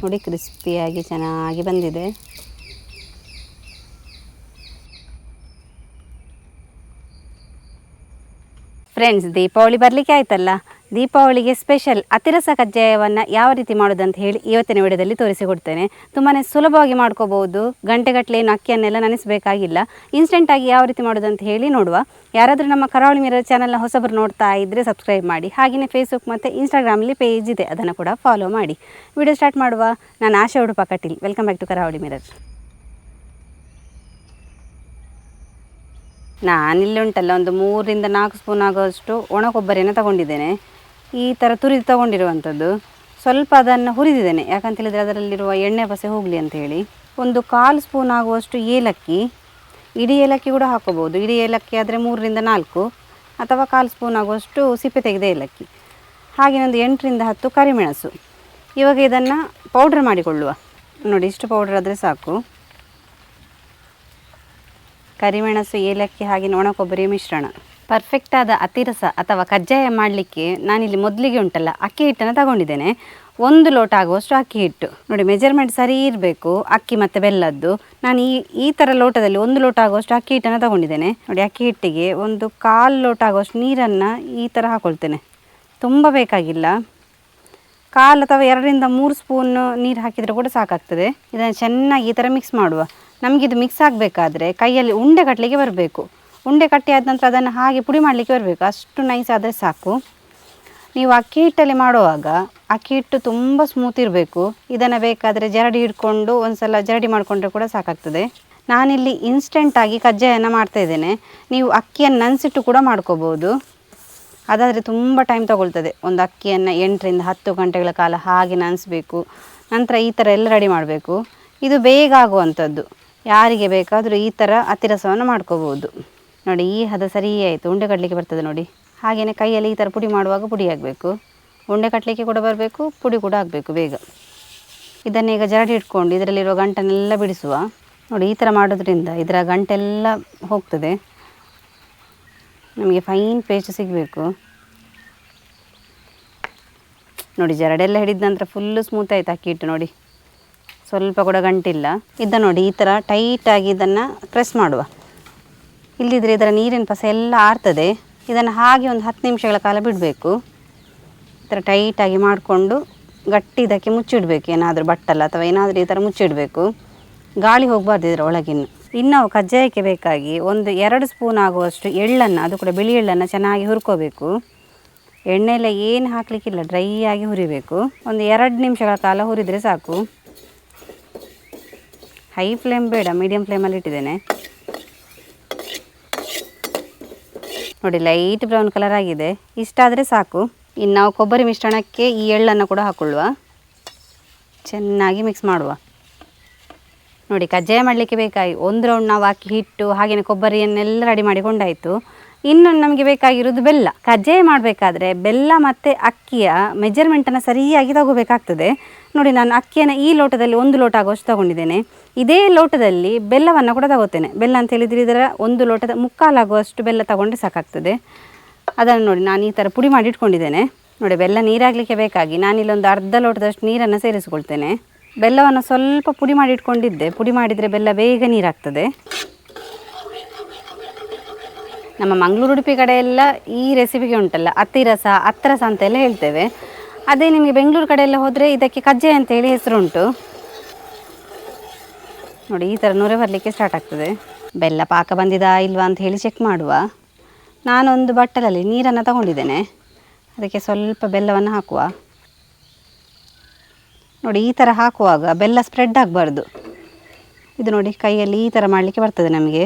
ನೋಡಿ ಕ್ರಿಸ್ಪಿಯಾಗಿ ಚೆನ್ನಾಗಿ ಬಂದಿದೆ. ಫ್ರೆಂಡ್ಸ್, ದೀಪಾವಳಿ ಬರಲಿಕ್ಕೆ ಆಯ್ತಲ್ಲ. ದೀಪಾವಳಿಗೆ ಸ್ಪೆಷಲ್ ಅತಿರಸ ಕಜ್ಜಾಯವನ್ನು ಯಾವ ರೀತಿ ಮಾಡೋದಂತ ಹೇಳಿ ಇವತ್ತಿನ ವಿಡಿಯೋದಲ್ಲಿ ತೋರಿಸಿಕೊಡ್ತೇನೆ. ತುಂಬಾ ಸುಲಭವಾಗಿ ಮಾಡ್ಕೋಬಹುದು. ಗಂಟೆಗಟ್ಟಲೆ ಏನು ಅಕ್ಕಿಯನ್ನೆಲ್ಲ ನೆನೆಸಬೇಕಾಗಿಲ್ಲ. ಇನ್ಸ್ಟೆಂಟಾಗಿ ಯಾವ ರೀತಿ ಮಾಡೋದಂತ ಹೇಳಿ ನೋಡುವ. ಯಾರಾದರೂ ನಮ್ಮ ಕರಾವಳಿ ಮಿರರ್ ಚಾನಲ್ನ ಹೊಸಬರು ನೋಡ್ತಾ ಇದ್ದರೆ ಸಬ್ಸ್ಕ್ರೈಬ್ ಮಾಡಿ. ಹಾಗೆಯೇ ಫೇಸ್ಬುಕ್ ಮತ್ತು ಇನ್ಸ್ಟಾಗ್ರಾಮಲ್ಲಿ ಪೇಜ್ ಇದೆ, ಅದನ್ನು ಕೂಡ ಫಾಲೋ ಮಾಡಿ. ವಿಡಿಯೋ ಸ್ಟಾರ್ಟ್ ಮಾಡುವ. ನಾನು Asha Udupa Kateel. Welcome back to Karavali mirror. ನಾನಿಲ್ಲಿ ಉಂಟಲ್ಲ ಒಂದು 3 ರಿಂದ 4 ಸ್ಪೂನ್ ಆಗುವಷ್ಟು ಒಣ ಕೊಬ್ಬರಿಯನ್ನು ತಗೊಂಡಿದ್ದೇನೆ. ಈ ಥರ ತುರಿದು ತಗೊಂಡಿರುವಂಥದ್ದು. ಸ್ವಲ್ಪ ಅದನ್ನು ಹುರಿದಿದ್ದೇನೆ, ಯಾಕಂತೇಳಿದರೆ ಅದರಲ್ಲಿರುವ ಎಣ್ಣೆ ಪಸೆ ಹೋಗಲಿ ಅಂಥೇಳಿ. ಒಂದು 1/4 ಸ್ಪೂನ್ ಆಗುವಷ್ಟು ಏಲಕ್ಕಿ, ಇಡೀ ಏಲಕ್ಕಿ ಕೂಡ ಹಾಕೋಬೋದು. ಇಡೀ ಏಲಕ್ಕಿ ಆದರೆ 3 ರಿಂದ 4, ಅಥವಾ 1/4 ಸ್ಪೂನ್ ಆಗುವಷ್ಟು ಸಿಪ್ಪೆ ತೆಗೆದ ಏಲಕ್ಕಿ. ಹಾಗೆ ಒಂದು 8 ರಿಂದ 10 ಕರಿಮೆಣಸು. ಇವಾಗ ಇದನ್ನು ಪೌಡ್ರ್ ಮಾಡಿಕೊಳ್ಳುವ. ನೋಡಿ, ಇಷ್ಟು ಪೌಡ್ರ್ ಆದರೆ ಸಾಕು. ಕರಿಮೆಣಸು, ಏಲಕ್ಕಿ ಹಾಗೆ ಒಣ ಕೊಬ್ಬರಿಯ ಮಿಶ್ರಣ. ಪರ್ಫೆಕ್ಟಾದ ಅತಿರಸ ಅಥವಾ ಕಜ್ಜಾಯ ಮಾಡಲಿಕ್ಕೆ ನಾನಿಲ್ಲಿ ಮೊದಲಿಗೆ ಉಂಟಲ್ಲ ಅಕ್ಕಿ ಹಿಟ್ಟನ್ನು ತಗೊಂಡಿದ್ದೇನೆ. 1 ಲೋಟ ಆಗುವಷ್ಟು ಅಕ್ಕಿ ಹಿಟ್ಟು. ನೋಡಿ, ಮೆಜರ್ಮೆಂಟ್ ಸರಿ ಇರಬೇಕು ಅಕ್ಕಿ ಮತ್ತು ಬೆಲ್ಲದ್ದು. ನಾನು ಈ ಥರ ಲೋಟದಲ್ಲಿ 1 ಲೋಟ ಆಗುವಷ್ಟು ಅಕ್ಕಿ ಹಿಟ್ಟನ್ನು ತಗೊಂಡಿದ್ದೇನೆ. ನೋಡಿ, ಅಕ್ಕಿ ಹಿಟ್ಟಿಗೆ ಒಂದು 1/4 ಲೋಟ ಆಗುವಷ್ಟು ನೀರನ್ನು ಈ ಥರ ಹಾಕ್ಕೊಳ್ತೇನೆ. ತುಂಬ ಬೇಕಾಗಿಲ್ಲ. 1/4 ಅಥವಾ 2 ರಿಂದ 3 ಸ್ಪೂನ್ ನೀರು ಹಾಕಿದರೆ ಕೂಡ ಸಾಕಾಗ್ತದೆ. ಇದನ್ನು ಚೆನ್ನಾಗಿ ಈ ಥರ ಮಿಕ್ಸ್ ಮಾಡುವ. ನಮಗಿದು ಮಿಕ್ಸ್ ಆಗಬೇಕಾದ್ರೆ ಕೈಯಲ್ಲಿ ಉಂಡೆ ಕಟ್ಟಲಿಕ್ಕೆ ಬರಬೇಕು. ಉಂಡೆ ಕಟ್ಟಿ ಆದ ನಂತರ ಅದನ್ನು ಹಾಗೆ ಪುಡಿ ಮಾಡಲಿಕ್ಕೆ ಬರಬೇಕು. ಅಷ್ಟು ನೈಸ್ ಆದರೆ ಸಾಕು. ನೀವು ಅಕ್ಕಿ ಹಿಟ್ಟಲ್ಲಿ ಮಾಡುವಾಗ ಅಕ್ಕಿ ಹಿಟ್ಟು ತುಂಬ ಸ್ಮೂತ್ ಇರಬೇಕು. ಇದನ್ನು ಬೇಕಾದರೆ ಜರಡಿ ಹಿಡ್ಕೊಂಡು ಒಂದು ಸಲ ಜರಡಿ ಮಾಡಿಕೊಂಡ್ರೆ ಕೂಡ ಸಾಕಾಗ್ತದೆ. ನಾನಿಲ್ಲಿ ಇನ್ಸ್ಟೆಂಟಾಗಿ ಕಜ್ಜಾಯನ ಮಾಡ್ತಾಯಿದ್ದೇನೆ. ನೀವು ಅಕ್ಕಿಯನ್ನು ನೆನೆಸಿಟ್ಟು ಕೂಡ ಮಾಡ್ಕೋಬೋದು. ಅದಾದರೆ ತುಂಬ ಟೈಮ್ ತಗೊಳ್ತದೆ. ಒಂದು ಅಕ್ಕಿಯನ್ನು 8 ರಿಂದ 10 ಗಂಟೆಗಳ ಕಾಲ ಹಾಗೆ ನೆನೆಸಬೇಕು. ನಂತರ ಈ ಥರ ಎಲ್ಲ ರೆಡಿ ಮಾಡಬೇಕು. ಇದು ಬೇಗ ಆಗುವಂಥದ್ದು. ಯಾರಿಗೆ ಬೇಕಾದರೂ ಈ ಥರ ಅತಿರಸವನ್ನು ಮಾಡ್ಕೋಬೋದು. ನೋಡಿ, ಈ ಹದ ಸರಿ ಆಯಿತು. ಉಂಡೆ ಕಟ್ಟಲಿಕ್ಕೆ ಬರ್ತದೆ ನೋಡಿ. ಹಾಗೆಯೇ ಕೈಯಲ್ಲಿ ಈ ಥರ ಪುಡಿ ಮಾಡುವಾಗ ಪುಡಿ ಆಗಬೇಕು. ಉಂಡೆ ಕಟ್ಟಲಿಕ್ಕೆ ಕೂಡ ಬರಬೇಕು, ಪುಡಿ ಕೂಡ ಆಗಬೇಕು ಬೇಗ. ಇದನ್ನು ಈಗ ಜರಡಿ ಇಟ್ಕೊಂಡು ಇದರಲ್ಲಿರೋ ಗಂಟನ್ನೆಲ್ಲ ಬಿಡಿಸುವ. ನೋಡಿ, ಈ ಥರ ಮಾಡೋದ್ರಿಂದ ಇದರ ಗಂಟೆಲ್ಲ ಹೋಗ್ತದೆ. ನಮಗೆ ಫೈನ್ ಪೇಸ್ಟ್ ಸಿಗಬೇಕು. ನೋಡಿ, ಜರಡೆಲ್ಲ ಹಿಡಿದ ನಂತರ ಫುಲ್ಲು ಸ್ಮೂತ್ ಆಯಿತು ಅಕ್ಕಿ ಹಿಟ್ಟು. ನೋಡಿ, ಸ್ವಲ್ಪ ಕೂಡ ಗಂಟಿಲ್ಲ. ಇದನ್ನು ನೋಡಿ, ಈ ಥರ ಟೈಟಾಗಿ ಇದನ್ನು ಪ್ರೆಸ್ ಮಾಡುವ. ಇಲ್ಲಿದ್ರೆ ಇದರ ನೀರಿನ ಪಸೆ ಎಲ್ಲ ಆರ್ತದೆ. ಇದನ್ನು ಹಾಗೆ ಒಂದು 10 ನಿಮಿಷಗಳ ಕಾಲ ಬಿಡಬೇಕು. ಈ ಥರ ಟೈಟಾಗಿ ಮಾಡಿಕೊಂಡು ಗಟ್ಟಿ ಇದಕ್ಕೆ ಮುಚ್ಚಿಡಬೇಕು. ಏನಾದರೂ ಬಟ್ಟಲ್ಲ ಅಥವಾ ಏನಾದರೂ ಈ ಥರ ಮುಚ್ಚಿಡಬೇಕು. ಗಾಳಿ ಹೋಗಬಾರ್ದು ಇದರ ಒಳಗಿನ್ನು. ಇನ್ನು ಕಜ್ಜಾಯಕ್ಕೆ ಬೇಕಾಗಿ ಒಂದು 2 ಸ್ಪೂನ್ ಆಗುವಷ್ಟು ಎಳ್ಳನ್ನು, ಅದು ಕೂಡ ಬಿಳಿ ಎಳ್ಳನ್ನು ಚೆನ್ನಾಗಿ ಹುರ್ಕೋಬೇಕು. ಎಣ್ಣೆ ಎಲ್ಲ ಏನು ಹಾಕಲಿಕ್ಕಿಲ್ಲ, ಡ್ರೈ ಆಗಿ ಹುರಿಬೇಕು. ಒಂದು 2 ನಿಮಿಷಗಳ ಕಾಲ ಹುರಿದರೆ ಸಾಕು. ಹೈ ಫ್ಲೇಮ್ ಬೇಡ, ಮೀಡಿಯಮ್ ಫ್ಲೇಮಲ್ಲಿ ಇಟ್ಟಿದ್ದೇನೆ. ನೋಡಿ, ಲೈಟ್ ಬ್ರೌನ್ ಕಲರ್ ಆಗಿದೆ. ಇಷ್ಟಾದರೆ ಸಾಕು. ಇನ್ನು ನಾವು ಕೊಬ್ಬರಿ ಮಿಶ್ರಣಕ್ಕೆ ಈ ಎಳ್ಳನ್ನು ಕೂಡ ಹಾಕೊಳ್ಳುವ. ಚೆನ್ನಾಗಿ ಮಿಕ್ಸ್ ಮಾಡುವ. ನೋಡಿ, ಕಜ್ಜಾಯ ಮಾಡಲಿಕ್ಕೆ ಬೇಕಾಗಿ 1 ರೌಂಡ್ ನಾವು ಅಕ್ಕಿ ಹಿಟ್ಟು ಹಾಗೆಯೇ ಕೊಬ್ಬರಿಯನ್ನೆಲ್ಲ ರೆಡಿ ಮಾಡಿಕೊಂಡಾಯಿತು. ಇನ್ನು ನಮಗೆ ಬೇಕಾಗಿರೋದು ಬೆಲ್ಲ. ಕಜ್ಜಾಯ ಮಾಡಬೇಕಾದ್ರೆ ಬೆಲ್ಲ ಮತ್ತು ಅಕ್ಕಿಯ ಮೆಜರ್ಮೆಂಟನ್ನು ಸರಿಯಾಗಿ ತಗೋಬೇಕಾಗ್ತದೆ. ನೋಡಿ, ನಾನು ಅಕ್ಕಿಯನ್ನು ಈ ಲೋಟದಲ್ಲಿ 1 ಲೋಟ ಆಗುವಷ್ಟು ತಗೊಂಡಿದ್ದೇನೆ. ಇದೇ ಲೋಟದಲ್ಲಿ ಬೆಲ್ಲವನ್ನು ಕೂಡ ತಗೋತೇನೆ. ಬೆಲ್ಲ ಅಂತ ಹೇಳಿದರೆ ಇದರ 1 ಲೋಟದ 3/4 ಆಗುವಷ್ಟು ಬೆಲ್ಲ ತಗೊಂಡ್ರೆ ಸಾಕಾಗ್ತದೆ. ಅದನ್ನು ನೋಡಿ, ನಾನು ಈ ಥರ ಪುಡಿ ಮಾಡಿ ಇಟ್ಕೊಂಡಿದ್ದೇನೆ. ನೋಡಿ, ಬೆಲ್ಲ ನೀರಾಗಲಿಕ್ಕೆ ಬೇಕಾಗಿ ನಾನಿಲ್ಲೊಂದು ಅರ್ಧ ಲೋಟದಷ್ಟು ನೀರನ್ನು ಸೇರಿಸಿಕೊಳ್ತೇನೆ. ಬೆಲ್ಲವನ್ನು ಸ್ವಲ್ಪ ಪುಡಿ ಮಾಡಿ ಇಟ್ಕೊಂಡಿದ್ದೆ. ಪುಡಿ ಮಾಡಿದರೆ ಬೆಲ್ಲ ಬೇಗ ನೀರಾಗ್ತದೆ. ನಮ್ಮ ಮಂಗಳೂರು ಉಡುಪಿ ಕಡೆ ಎಲ್ಲ ಈ ರೆಸಿಪಿಗೆ ಉಂಟಲ್ಲ ಅತಿರಸ, ಅತ್ರಸ ಅಂತೆಲ್ಲ ಹೇಳ್ತೇವೆ. ಅದೇ ನಿಮಗೆ ಬೆಂಗಳೂರು ಕಡೆ ಎಲ್ಲ ಹೋದರೆ ಇದಕ್ಕೆ ಕಜ್ಜಾಯ ಅಂತೇಳಿ ಹೆಸರುಂಟು. ನೋಡಿ, ಈ ಥರ ನೊರೆ ಬರಲಿಕ್ಕೆ ಸ್ಟಾರ್ಟ್ ಆಗ್ತದೆ. ಬೆಲ್ಲ ಪಾಕ ಬಂದಿದಾ ಇಲ್ವಾ ಅಂತ ಹೇಳಿ ಚೆಕ್ ಮಾಡುವ. ನಾನೊಂದು ಬಟ್ಟಲಲ್ಲಿ ನೀರನ್ನು ತಗೊಂಡಿದ್ದೇನೆ. ಅದಕ್ಕೆ ಸ್ವಲ್ಪ ಬೆಲ್ಲವನ್ನು ಹಾಕುವ. ನೋಡಿ, ಈ ಥರ ಹಾಕುವಾಗ ಬೆಲ್ಲ ಸ್ಪ್ರೆಡ್ ಆಗಬಾರ್ದು. ಇದು ನೋಡಿ, ಕೈಯಲ್ಲಿ ಈ ಥರ ಮಾಡಲಿಕ್ಕೆ ಬರ್ತದೆ ನಮಗೆ.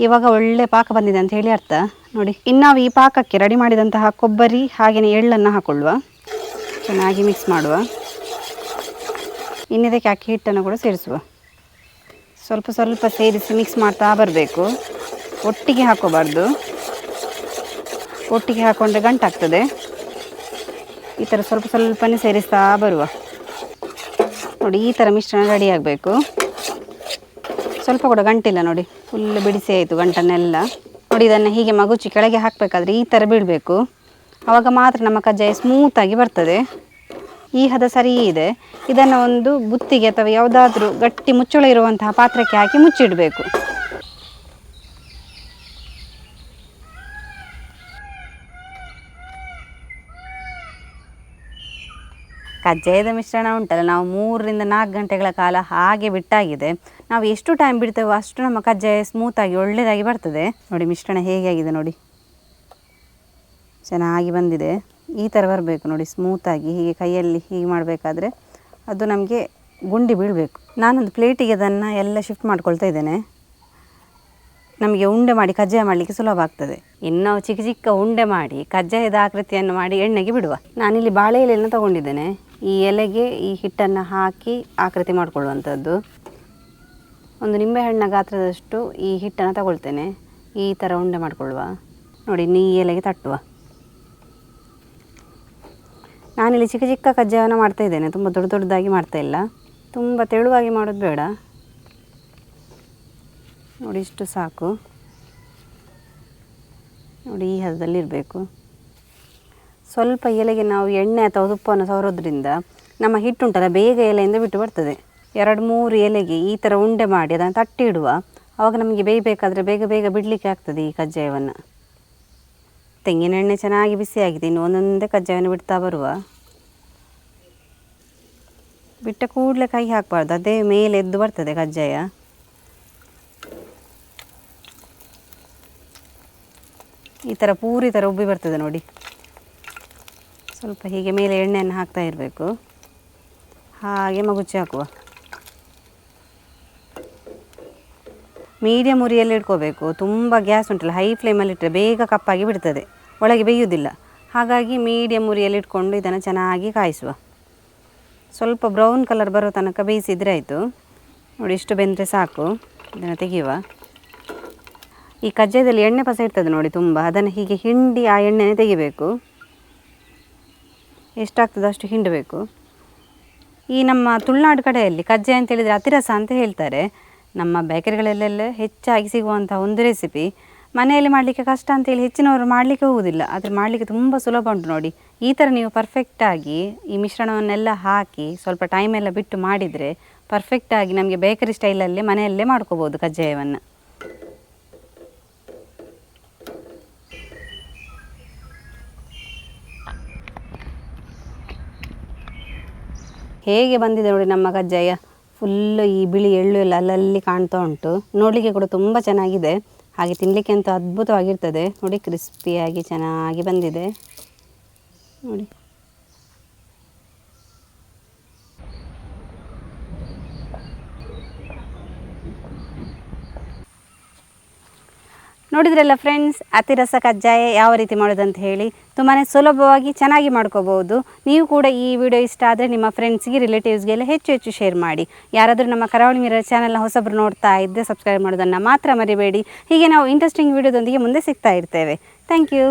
ಇವಾಗ ಒಳ್ಳೆ ಪಾಕ ಬಂದಿದೆ ಅಂತ ಹೇಳಿ ಅರ್ಥ. ನೋಡಿ, ಇನ್ನು ನಾವು ಈ ಪಾಕಕ್ಕೆ ರೆಡಿ ಮಾಡಿದಂತಹ ಕೊಬ್ಬರಿ ಹಾಗೆಯೇ ಎಳ್ಳನ್ನು ಹಾಕೊಳ್ಳುವ. ಚೆನ್ನಾಗಿ ಮಿಕ್ಸ್ ಮಾಡುವ. ಇನ್ನಿದಕ್ಕೆ ಅಕ್ಕಿ ಹಿಟ್ಟನ್ನು ಕೂಡ ಸೇರಿಸುವ. ಸ್ವಲ್ಪ ಸ್ವಲ್ಪ ಸೇರಿಸಿ ಮಿಕ್ಸ್ ಮಾಡ್ತಾ ಬರಬೇಕು. ಒಟ್ಟಿಗೆ ಹಾಕೋಬಾರ್ದು. ಒಟ್ಟಿಗೆ ಹಾಕ್ಕೊಂಡ್ರೆ ಗಂಟಾಗ್ತದೆ. ಈ ಥರ ಸ್ವಲ್ಪ ಸ್ವಲ್ಪನೇ ಸೇರಿಸ್ತಾ ಬರುವ. ನೋಡಿ, ಈ ಥರ ಮಿಶ್ರಣ ರೆಡಿ ಆಗಬೇಕು. ಸ್ವಲ್ಪ ಕೂಡ ಗಂಟಿಲ್ಲ ನೋಡಿ, ಫುಲ್ ಬಿಡಿಸಿ ಆಯಿತು ಗಂಟನ್ನೆಲ್ಲ. ನೋಡಿ, ಇದನ್ನು ಹೀಗೆ ಮಗುಚಿ ಕೆಳಗೆ ಹಾಕಬೇಕಾದ್ರೆ ಈ ಥರ ಬಿಡಬೇಕು. ಆವಾಗ ಮಾತ್ರ ನಮ್ಮ ಕಜ್ಜಾಯ ಸ್ಮೂತಾಗಿ ಬರ್ತದೆ. ಈ ಹದ ಸರಿ ಇದೆ. ಇದನ್ನು ಒಂದು ಬುತ್ತಿಗೆ ಅಥವಾ ಯಾವುದಾದ್ರೂ ಗಟ್ಟಿ ಮುಚ್ಚಳ ಇರುವಂತಹ ಪಾತ್ರಕ್ಕೆ ಹಾಕಿ ಮುಚ್ಚಿಡಬೇಕು. ಕಜ್ಜಾಯದ ಮಿಶ್ರಣ ಉಂಟಲ್ಲ, ನಾವು 3 ರಿಂದ 4 ಗಂಟೆಗಳ ಕಾಲ ಹಾಗೆ ಬಿಟ್ಟಾಗಿದೆ. ನಾವು ಎಷ್ಟು ಟೈಮ್ ಬಿಡ್ತೇವೋ ಅಷ್ಟು ನಮ್ಮ ಕಜ್ಜಾಯ ಸ್ಮೂತಾಗಿ ಒಳ್ಳೆಯದಾಗಿ ಬರ್ತದೆ. ನೋಡಿ ಮಿಶ್ರಣ ಹೇಗೆ ಆಗಿದೆ ನೋಡಿ, ಚೆನ್ನಾಗಿ ಬಂದಿದೆ. ಈ ಥರ ಬರಬೇಕು ನೋಡಿ, ಸ್ಮೂತಾಗಿ ಹೀಗೆ ಕೈಯಲ್ಲಿ ಹೀಗೆ ಮಾಡಬೇಕಾದ್ರೆ ಅದು ನಮಗೆ ಗುಂಡಿ ಬೀಳಬೇಕು. ನಾನೊಂದು ಪ್ಲೇಟಿಗೆ ಅದನ್ನು ಎಲ್ಲ ಶಿಫ್ಟ್ ಮಾಡ್ಕೊಳ್ತಾ ಇದ್ದೇನೆ. ನಮಗೆ ಉಂಡೆ ಮಾಡಿ ಕಜ್ಜಾಯ ಮಾಡಲಿಕ್ಕೆ ಸುಲಭ ಆಗ್ತದೆ. ಇನ್ನು ನಾವು ಚಿಕ್ಕ ಚಿಕ್ಕ ಉಂಡೆ ಮಾಡಿ ಕಜ್ಜಾಯದ ಆಕೃತಿಯನ್ನು ಮಾಡಿ ಎಣ್ಣೆಗೆ ಬಿಡುವ. ನಾನಿಲ್ಲಿ ಬಾಳೆ ಎಲೆಯನ್ನು ತೊಗೊಂಡಿದ್ದೇನೆ. ಈ ಎಲೆಗೆ ಈ ಹಿಟ್ಟನ್ನು ಹಾಕಿ ಆಕೃತಿ ಮಾಡಿಕೊಳ್ಳುವಂಥದ್ದು. ಒಂದು ನಿಂಬೆಹಣ್ಣ ಗಾತ್ರದಷ್ಟು ಈ ಹಿಟ್ಟನ್ನು ತಗೊಳ್ತೇನೆ. ಈ ಥರ ಉಂಡೆ ಮಾಡಿಕೊಳ್ಳುವ. ನೋಡಿ, ಈ ಎಲೆಗೆ ತಟ್ಟುವ. ನಾನಿಲ್ಲಿ ಚಿಕ್ಕ ಚಿಕ್ಕ ಕಜ್ಜಾಯವನ್ನು ಮಾಡ್ತಾ ಇದ್ದೇನೆ, ತುಂಬ ದೊಡ್ಡ ದೊಡ್ಡದಾಗಿ ಮಾಡ್ತಾ ಇಲ್ಲ. ತುಂಬ ತೆಳುವಾಗಿ ಮಾಡೋದು ಬೇಡ. ನೋಡಿ, ಇಷ್ಟು ಸಾಕು. ನೋಡಿ, ಈ ಹದದಲ್ಲಿರಬೇಕು. ಸ್ವಲ್ಪ ಎಲೆಗೆ ನಾವು ಎಣ್ಣೆ ಅಥವಾ ತುಪ್ಪವನ್ನು ಸವರೋದ್ರಿಂದ ನಮ್ಮ ಹಿಟ್ಟುಂಟಲ್ಲ ಬೇಗ ಎಲೆಯಿಂದ ಬಿಟ್ಟು ಬರ್ತದೆ. 2-3 ಎಲೆಗೆ ಈ ಥರ ಉಂಡೆ ಮಾಡಿ ಅದನ್ನು ತಟ್ಟಿ ಇಡುವ. ಆವಾಗ ನಮಗೆ ಬೇಯಬೇಕಾದ್ರೆ ಬೇಗ ಬೇಗ ಬಿಡಲಿಕ್ಕೆ ಆಗ್ತದೆ ಈ ಕಜ್ಜಾಯವನ್ನು. ತೆಂಗಿನ ಎಣ್ಣೆ ಚೆನ್ನಾಗಿ ಬಿಸಿಯಾಗಿದೆ. ಇನ್ನು ಒಂದೊಂದೇ ಕಜ್ಜಾಯವನ್ನು ಬಿಡ್ತಾ ಬರುವ. ಬಿಟ್ಟ ಕೂಡಲೇ ಕೈ ಹಾಕಬಾರ್ದು, ಅದೇ ಮೇಲೆ ಎದ್ದು ಬರ್ತದೆ ಕಜ್ಜಾಯ. ಈ ಥರ ಪೂರಿ ಥರ ಉಬ್ಬಿ ಬರ್ತದೆ ನೋಡಿ. ಸ್ವಲ್ಪ ಹೀಗೆ ಮೇಲೆ ಎಣ್ಣೆಯನ್ನು ಹಾಕ್ತಾ ಇರಬೇಕು. ಹಾಗೆ ಮಗುಚಿ ಹಾಕುವ. ಮೀಡಿಯಮ್ ಉರಿಯಲ್ಲಿ ಇಟ್ಕೋಬೇಕು. ತುಂಬ ಗ್ಯಾಸ್ ಉಂಟಲ್ಲ, ಹೈ ಫ್ಲೇಮಲ್ಲಿ ಇಟ್ಟರೆ ಬೇಗ ಕಪ್ಪಾಗಿ ಬಿಡ್ತದೆ, ಒಳಗೆ ಬೇಯುವುದಿಲ್ಲ. ಹಾಗಾಗಿ ಮೀಡಿಯಮ್ ಉರಿಯಲ್ಲಿ ಇಟ್ಕೊಂಡು ಇದನ್ನು ಚೆನ್ನಾಗಿ ಕಾಯಿಸುವ. ಸ್ವಲ್ಪ ಬ್ರೌನ್ ಕಲರ್ ಬರೋ ತನಕ ಬೇಯಿಸಿದರೆ ಆಯಿತು. ನೋಡಿ, ಇಷ್ಟು ಬೆಂದರೆ ಸಾಕು. ಇದನ್ನು ತೆಗೆಯುವ. ಈ ಕಜ್ಜಾಯದಲ್ಲಿ ಎಣ್ಣೆ ಪಸ ಇರ್ತದೆ ನೋಡಿ ತುಂಬ, ಅದನ್ನು ಹೀಗೆ ಹಿಂಡಿ ಆ ಎಣ್ಣೆನೇ ತೆಗಿಬೇಕು. ಎಷ್ಟಾಗ್ತದೆ ಅಷ್ಟು ಹಿಂಡಬೇಕು. ಈ ನಮ್ಮ ತುಳುನಾಡು ಕಡೆಯಲ್ಲಿ ಕಜ್ಜಾಯ ಅಂತ ಹೇಳಿದರೆ ಅತಿರಸ ಅಂತ ಹೇಳ್ತಾರೆ. ನಮ್ಮ ಬೇಕರಿಗಳಲ್ಲೆಲ್ಲ ಹೆಚ್ಚಾಗಿ ಸಿಗುವಂಥ ಒಂದು ರೆಸಿಪಿ. ಮನೆಯಲ್ಲಿ ಮಾಡಲಿಕ್ಕೆ ಕಷ್ಟ ಅಂತೇಳಿ ಹೆಚ್ಚಿನವರು ಮಾಡಲಿಕ್ಕೆ ಹೋಗುವುದಿಲ್ಲ, ಆದರೆ ಮಾಡಲಿಕ್ಕೆ ತುಂಬ ಸುಲಭ ಉಂಟು ನೋಡಿ. ಈ ಥರ ನೀವು ಪರ್ಫೆಕ್ಟಾಗಿ ಈ ಮಿಶ್ರಣವನ್ನೆಲ್ಲ ಹಾಕಿ ಸ್ವಲ್ಪ ಟೈಮೆಲ್ಲ ಬಿಟ್ಟು ಮಾಡಿದರೆ ಪರ್ಫೆಕ್ಟಾಗಿ ನಮಗೆ ಬೇಕರಿ ಸ್ಟೈಲಲ್ಲೇ ಮನೆಯಲ್ಲೇ ಮಾಡ್ಕೋಬೋದು ಕಜ್ಜಾಯವನ್ನು. ಹೇಗೆ ಬಂದಿದೆ ನೋಡಿ ನಮ್ಮ ಕಜ್ಜಾಯ. ಫುಲ್ಲು ಈ ಬಿಳಿ ಎಳ್ಳು ಎಲ್ಲ ಅಲ್ಲಲ್ಲಿ ಕಾಣ್ತಾ ಉಂಟು. ನೋಡಲಿಕ್ಕೆ ಕೂಡ ತುಂಬ ಚೆನ್ನಾಗಿದೆ. ಹಾಗೆ ತಿನ್ನಲಿಕ್ಕೆ ಅಂತೂ ಅದ್ಭುತವಾಗಿರ್ತದೆ ನೋಡಿ. ಕ್ರಿಸ್ಪಿಯಾಗಿ ಚೆನ್ನಾಗಿ ಬಂದಿದೆ ನೋಡಿ. ನೋಡಿದ್ರಲ್ಲ ಫ್ರೆಂಡ್ಸ್, ಅತಿರಸ ಕಜ್ಜಾಯ ಯಾವ ರೀತಿ ಮಾಡೋದಂತ ಹೇಳಿ. ತುಂಬಾ ಸುಲಭವಾಗಿ ಚೆನ್ನಾಗಿ ಮಾಡ್ಕೋಬೋದು. ನೀವು ಕೂಡ ಈ ವಿಡಿಯೋ ಇಷ್ಟ ಆದರೆ ನಿಮ್ಮ ಫ್ರೆಂಡ್ಸ್ಗೆ, ರಿಲೇಟಿವ್ಸ್ಗೆಲ್ಲ ಹೆಚ್ಚು ಶೇರ್ ಮಾಡಿ. ಯಾರಾದರೂ ನಮ್ಮ ಕರಾವಳಿ ಮಿರರ್ ಚಾನಲ್ನ ಹೊಸಬ್ರು ನೋಡ್ತಾ ಇದ್ದರೆ ಸಬ್ಸ್ಕ್ರೈಬ್ ಮಾಡೋದನ್ನು ಮಾತ್ರ ಮರಿಬೇಡಿ. ಹೀಗೆ ನಾವು ಇಂಟ್ರೆಸ್ಟಿಂಗ್ ವಿಡಿಯೋದೊಂದಿಗೆ ಮುಂದೆ ಸಿಗ್ತಾ ಇರ್ತೇವೆ. Thank you.